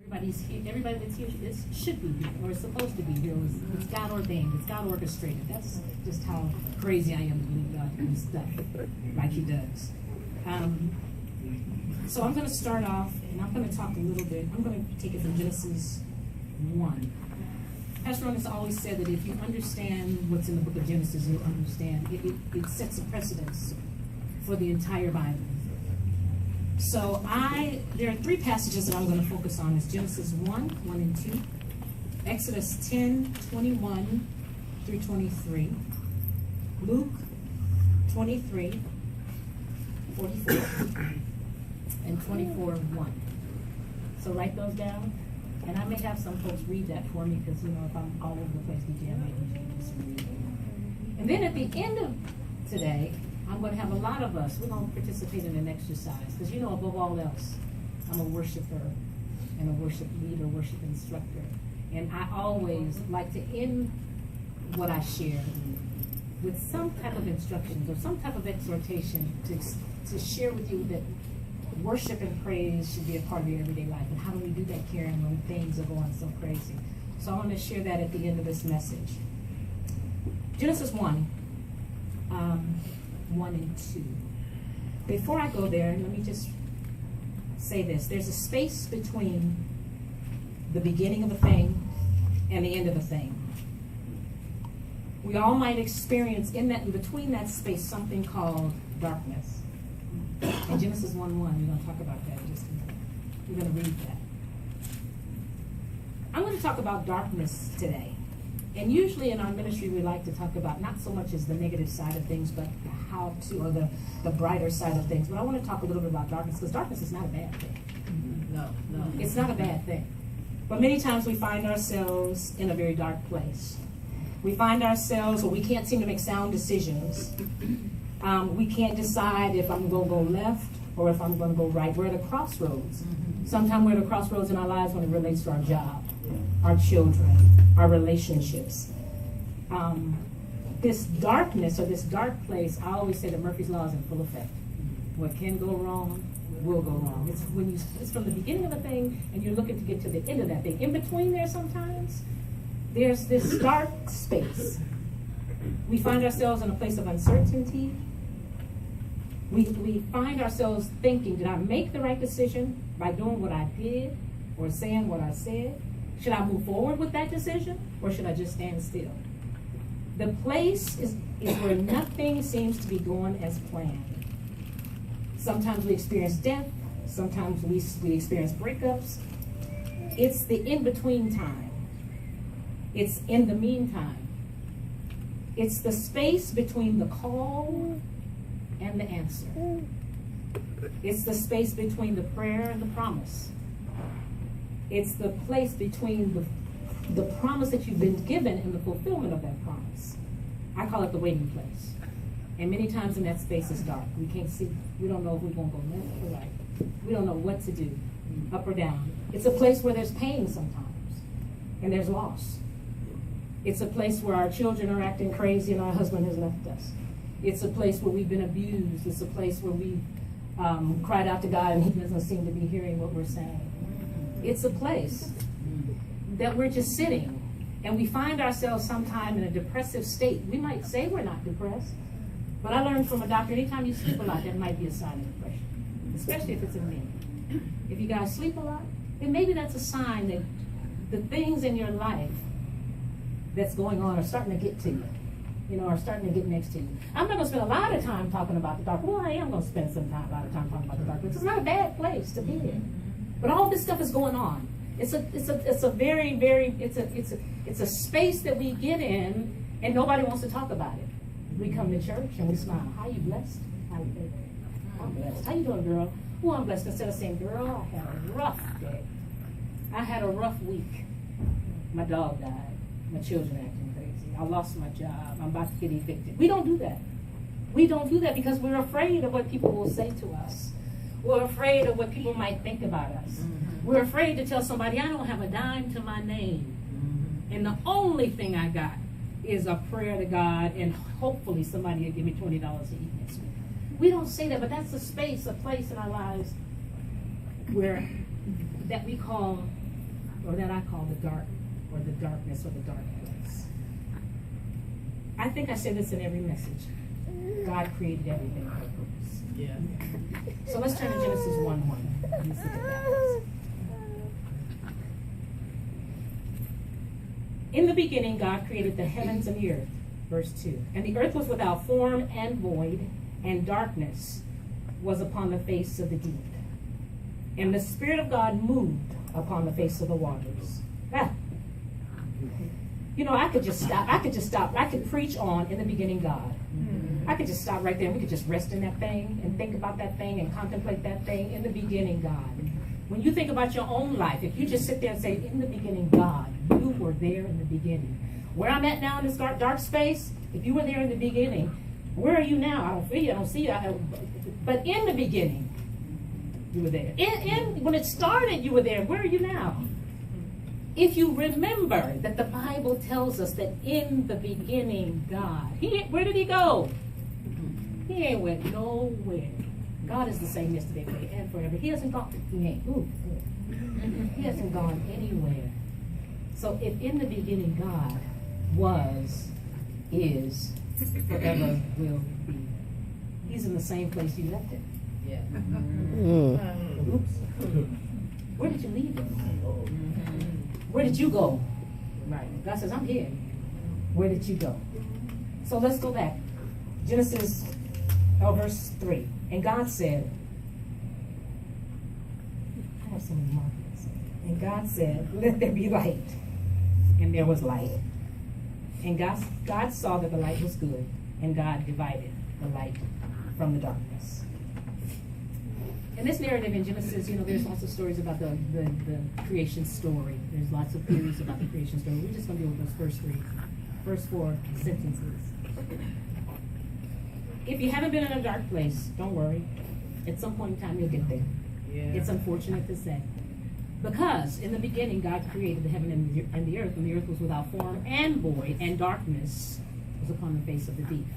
Everybody that's here should be here, or is supposed to be here. It's God ordained, it's God orchestrated. That's just how crazy I am to believe God can do stuff like He does. So I'm going to start off, and I'm going to talk a little bit. I'm going to take it from Genesis 1. Pastor Ron has always said that if you understand what's in the book of Genesis, you'll understand. It sets a precedence for the entire Bible. So there are three passages that I'm going to focus on. It's Genesis 1 and 2, Exodus 10, 21 through 23, Luke 23, 44, and 24, 1. So write those down. And I may have some folks read that for me because, if I'm all over the place, DJ, I may just read it. And then at the end of today, I'm going to have a lot of us, we're going to participate in an exercise. Because above all else, I'm a worshiper and a worship leader, worship instructor. And I always like to end what I share with some type of instructions or some type of exhortation to share with you that worship and praise should be a part of your everyday life. And how do we do that, Karen, when things are going so crazy? So I want to share that at the end of this message. Genesis 1. 1 and 2. Before I go there, let me just say this. There's a space between the beginning of a thing and the end of a thing. We all might experience in between that space something called darkness. In Genesis 1:1, we're going to talk about that in just a minute. We're going to read that. I'm going to talk about darkness today. And usually in our ministry, we like to talk about not so much as the negative side of things, but or the brighter side of things. But I want to talk a little bit about darkness, because darkness is not a bad thing. No. It's not a bad thing. But many times we find ourselves in a very dark place. We find ourselves where we can't seem to make sound decisions. We can't decide if I'm going to go left or if I'm going to go right. We're at a crossroads. Sometimes we're at a crossroads in our lives when it relates to our job, our children, our relationships. This darkness or this dark place, I always say that Murphy's Law is in full effect. What can go wrong will go wrong. It's from the beginning of a thing and you're looking to get to the end of that thing. In between there sometimes, there's this dark space. We find ourselves in a place of uncertainty. We find ourselves thinking, did I make the right decision by doing what I did or saying what I said? Should I move forward with that decision or should I just stand still? The place is where nothing seems to be going as planned. Sometimes we experience death. Sometimes we experience breakups. It's the in-between time. It's in the meantime. It's the space between the call and the answer. It's the space between the prayer and the promise. It's the place between the promise that you've been given and the fulfillment of that promise. I call it the waiting place. And many times in that space it's dark. We can't see. We don't know if we're going to go left or right. We don't know what to do, up or down. It's a place where there's pain sometimes, and there's loss. It's a place where our children are acting crazy and our husband has left us. It's a place where we've been abused. It's a place where we've cried out to God and He doesn't seem to be hearing what we're saying. It's a place that we're just sitting and we find ourselves sometime in a depressive state. We might say we're not depressed, but I learned from a doctor, anytime you sleep a lot, that might be a sign of depression, especially if it's in men. If you guys sleep a lot, then maybe that's a sign that the things in your life that's going on are starting to get to you, are starting to get next to you. I'm not going to spend a lot of time talking about the dark. Well, I am going to spend a lot of time talking about the dark, because it's not a bad place to be in. But all this stuff is going on. It's a space that we get in, and nobody wants to talk about it. We come to church and we smile. How you blessed? I'm blessed. How you doing, girl? Oh, I'm blessed. Instead of saying, girl, I had a rough day. I had a rough week. My dog died. My children are acting crazy. I lost my job. I'm about to get evicted. We don't do that. We don't do that because we're afraid of what people will say to us. We're afraid of what people might think about us. We're afraid to tell somebody, I don't have a dime to my name. And the only thing I got is a prayer to God, and hopefully somebody will give me $20 to eat next week. We don't say that, but that's a space, a place in our lives that we call or that I call the dark, or the darkness, or the dark place. I think I say this in every message. God created everything for a purpose. Yeah. So let's turn to Genesis 1:1. Let's look at that. In the beginning, God created the heavens and the earth. Verse 2. And the earth was without form and void, and darkness was upon the face of the deep. And the Spirit of God moved upon the face of the waters. Ah. You know, I could just stop. I could preach on in the beginning God. I could just stop right there and we could just rest in that thing and think about that thing and contemplate that thing. In the beginning, God. When you think about your own life, if you just sit there and say, in the beginning, God, you were there in the beginning. Where I'm at now in this dark space, if you were there in the beginning, where are you now? I don't feel you, I don't see you. But in the beginning, you were there. When it started, you were there. Where are you now? If you remember that the Bible tells us that in the beginning, God, where did he go? He ain't went nowhere. God is the same yesterday, today, and forever. He hasn't gone. He hasn't gone anywhere. So if in the beginning God was, is, forever will be, he's in the same place you left him. Yeah. Oops. Where did you leave him? Where did you go? Right. God says, I'm here. Where did you go? So let's go back. Genesis, verse 3. And God said, I have so many markers. And God said, let there be light. And there was light. And God saw that the light was good. And God divided the light from the darkness. In this narrative in Genesis, you know, there's lots of stories about the creation story. There's lots of theories about the creation story. We're just going to deal with those first 4 sentences. If you haven't been in a dark place, don't worry. At some point in time, you'll get there. Yeah. It's unfortunate to say. Because in the beginning, God created the heaven and the earth was without form and void, and darkness was upon the face of the deep.